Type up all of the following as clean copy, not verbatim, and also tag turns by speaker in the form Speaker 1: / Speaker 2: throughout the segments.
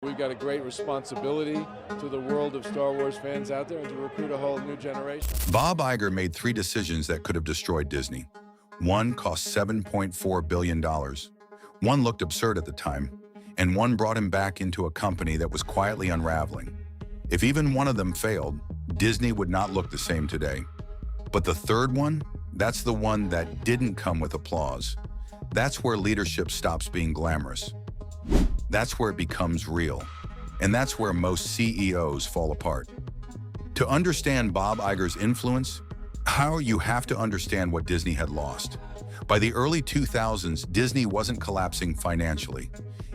Speaker 1: We've got a great responsibility to the world of Star Wars fans out there and to recruit a whole new generation.
Speaker 2: Bob Iger made 3 decisions that could have destroyed Disney. One cost $7.4 billion. One looked absurd at the time, and one brought him back into a company that was quietly unraveling. If even one of them failed, Disney would not look the same today. But the third one, that's the one that didn't come with applause. That's where leadership stops being glamorous. That's where it becomes real. And that's where most CEOs fall apart. To understand Bob Iger's influence, you have to understand what Disney had lost. By the early 2000s, Disney wasn't collapsing financially.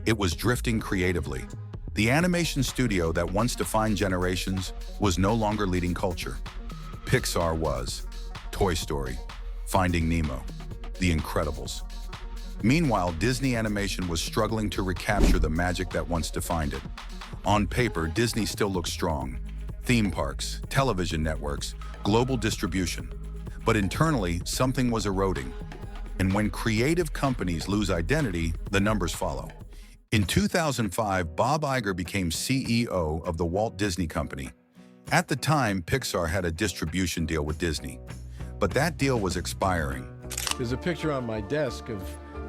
Speaker 2: It was drifting creatively. The animation studio that once defined generations was no longer leading culture. Pixar was. Toy Story, Finding Nemo, The Incredibles. Meanwhile, Disney Animation was struggling to recapture the magic that once defined it. On paper, Disney still looked strong. Theme parks, television networks, global distribution. But internally, something was eroding. And when creative companies lose identity, the numbers follow. In 2005, Bob Iger became CEO of the Walt Disney Company. At the time, Pixar had a distribution deal with Disney. But that deal was expiring.
Speaker 1: There's a picture on my desk of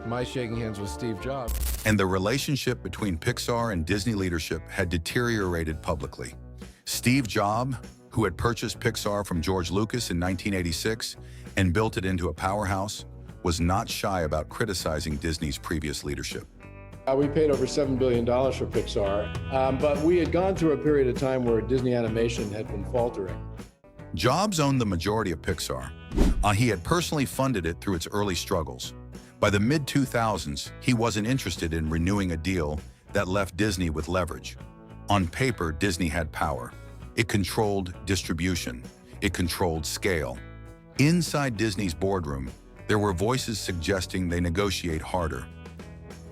Speaker 1: my shaking hands with Steve Jobs.
Speaker 2: And the relationship between Pixar and Disney leadership had deteriorated publicly. Steve Jobs, who had purchased Pixar from George Lucas in 1986 and built it into a powerhouse, was not shy about criticizing Disney's previous leadership.
Speaker 1: We paid over $7 billion for Pixar, but we had gone through a period of time where Disney Animation had been faltering.
Speaker 2: Jobs owned the majority of Pixar. He had personally funded it through its early struggles. By the mid-2000s, he wasn't interested in renewing a deal that left Disney with leverage. On paper, Disney had power. It controlled distribution. It controlled scale. Inside Disney's boardroom, there were voices suggesting they negotiate harder.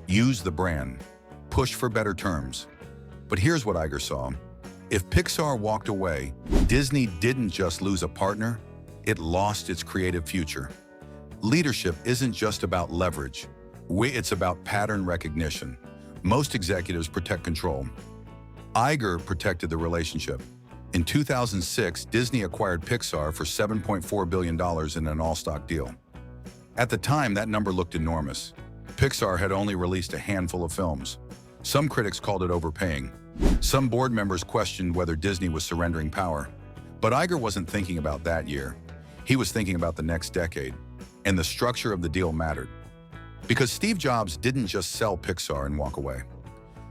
Speaker 2: Use the brand. Push for better terms. But here's what Iger saw. If Pixar walked away, Disney didn't just lose a partner, it lost its creative future. Leadership isn't just about leverage. It's about pattern recognition. Most executives protect control. Iger protected the relationship. In 2006, Disney acquired Pixar for $7.4 billion in an all-stock deal. At the time, that number looked enormous. Pixar had only released a handful of films. Some critics called it overpaying. Some board members questioned whether Disney was surrendering power. But Iger wasn't thinking about that year. He was thinking about the next decade. And the structure of the deal mattered. Because Steve Jobs didn't just sell Pixar and walk away.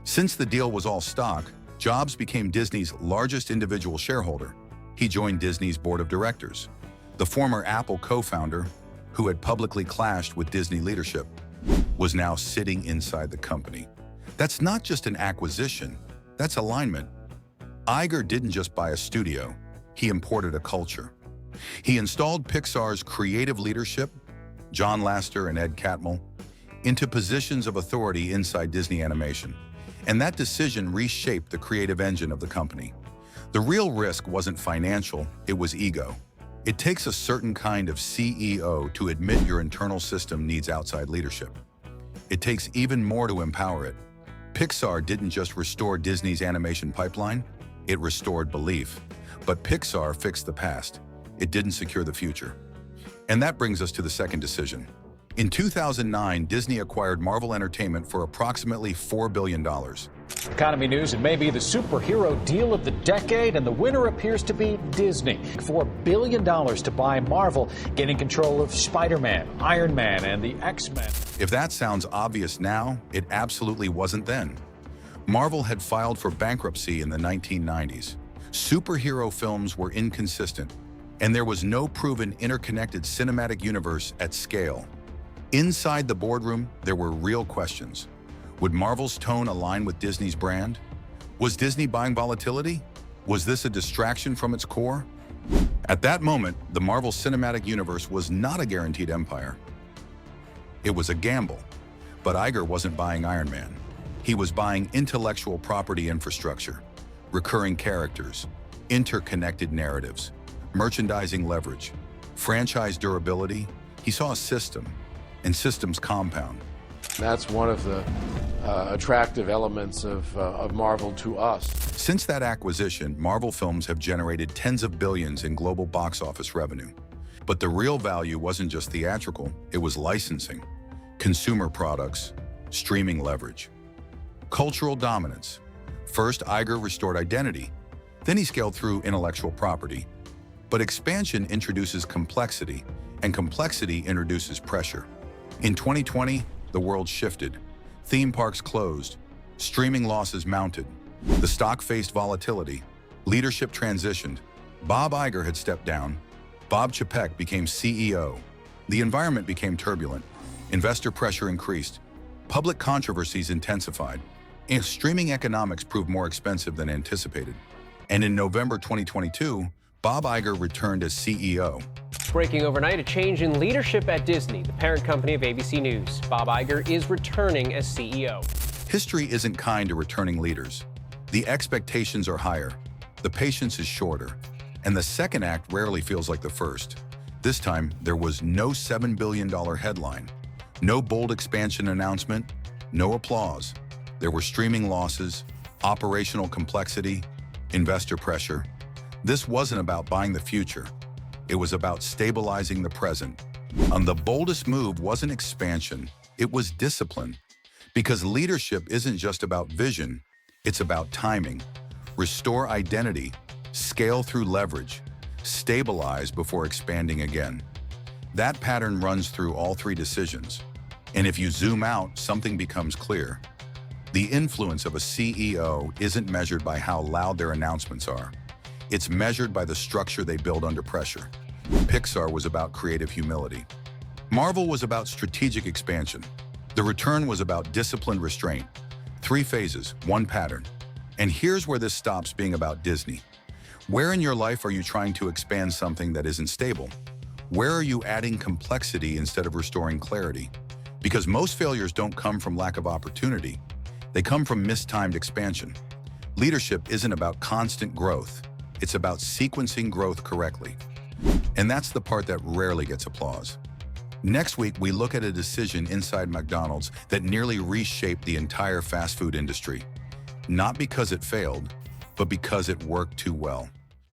Speaker 2: Since the deal was all stock, Jobs became Disney's largest individual shareholder. He joined Disney's board of directors. The former Apple co-founder, who had publicly clashed with Disney leadership, was now sitting inside the company. That's not just an acquisition, that's alignment. Iger didn't just buy a studio, he imported a culture. He installed Pixar's creative leadership, John Lasseter and Ed Catmull, into positions of authority inside Disney Animation. And that decision reshaped the creative engine of the company. The real risk wasn't financial, it was ego. It takes a certain kind of CEO to admit your internal system needs outside leadership. It takes even more to empower it. Pixar didn't just restore Disney's animation pipeline, it restored belief. But Pixar fixed the past. It didn't secure the future. And that brings us to the second decision. In 2009, Disney acquired Marvel Entertainment for approximately $4 billion.
Speaker 3: Economy news, it may be the superhero deal of the decade, and the winner appears to be Disney. $4 billion to buy Marvel, getting control of Spider-Man, Iron Man, and the X-Men.
Speaker 2: If that sounds obvious now, it absolutely wasn't then. Marvel had filed for bankruptcy in the 1990s. Superhero films were inconsistent, and there was no proven interconnected cinematic universe at scale. Inside the boardroom, there were real questions. Would Marvel's tone align with Disney's brand? Was Disney buying volatility? Was this a distraction from its core? At that moment, the Marvel Cinematic Universe was not a guaranteed empire. It was a gamble. But Iger wasn't buying Iron Man. He was buying intellectual property infrastructure, recurring characters, interconnected narratives, merchandising leverage, franchise durability. He saw a system, and systems compound.
Speaker 1: That's one of the attractive elements of Marvel to us.
Speaker 2: Since that acquisition, Marvel films have generated tens of billions in global box office revenue. But the real value wasn't just theatrical, it was licensing, consumer products, streaming leverage. Cultural dominance. First, Iger restored identity. Then he scaled through intellectual property. But expansion introduces complexity, and complexity introduces pressure. In 2020, the world shifted. Theme parks closed. Streaming losses mounted. The stock faced volatility. Leadership transitioned. Bob Iger had stepped down. Bob Chapek became CEO. The environment became turbulent. Investor pressure increased. Public controversies intensified. And streaming economics proved more expensive than anticipated. And in November 2022, Bob Iger returned as CEO.
Speaker 4: Breaking overnight, a change in leadership at Disney, the parent company of ABC News. Bob Iger is returning as CEO.
Speaker 2: History isn't kind to returning leaders. The expectations are higher, the patience is shorter, and the second act rarely feels like the first. This time, there was no $7 billion headline, no bold expansion announcement, no applause. There were streaming losses, operational complexity, investor pressure. This wasn't about buying the future. It was about stabilizing the present. And the boldest move wasn't expansion, it was discipline. Because leadership isn't just about vision, it's about timing. Restore identity, scale through leverage, stabilize before expanding again. That pattern runs through all three decisions. And if you zoom out, something becomes clear. The influence of a CEO isn't measured by how loud their announcements are. It's measured by the structure they build under pressure. Pixar was about creative humility. Marvel was about strategic expansion. The return was about disciplined restraint. 3 phases, 1 pattern. And here's where this stops being about Disney. Where in your life are you trying to expand something that isn't stable? Where are you adding complexity instead of restoring clarity? Because most failures don't come from lack of opportunity. They come from mistimed expansion. Leadership isn't about constant growth. It's about sequencing growth correctly. And that's the part that rarely gets applause. Next week, we look at a decision inside McDonald's that nearly reshaped the entire fast food industry. Not because it failed, but because it worked too well.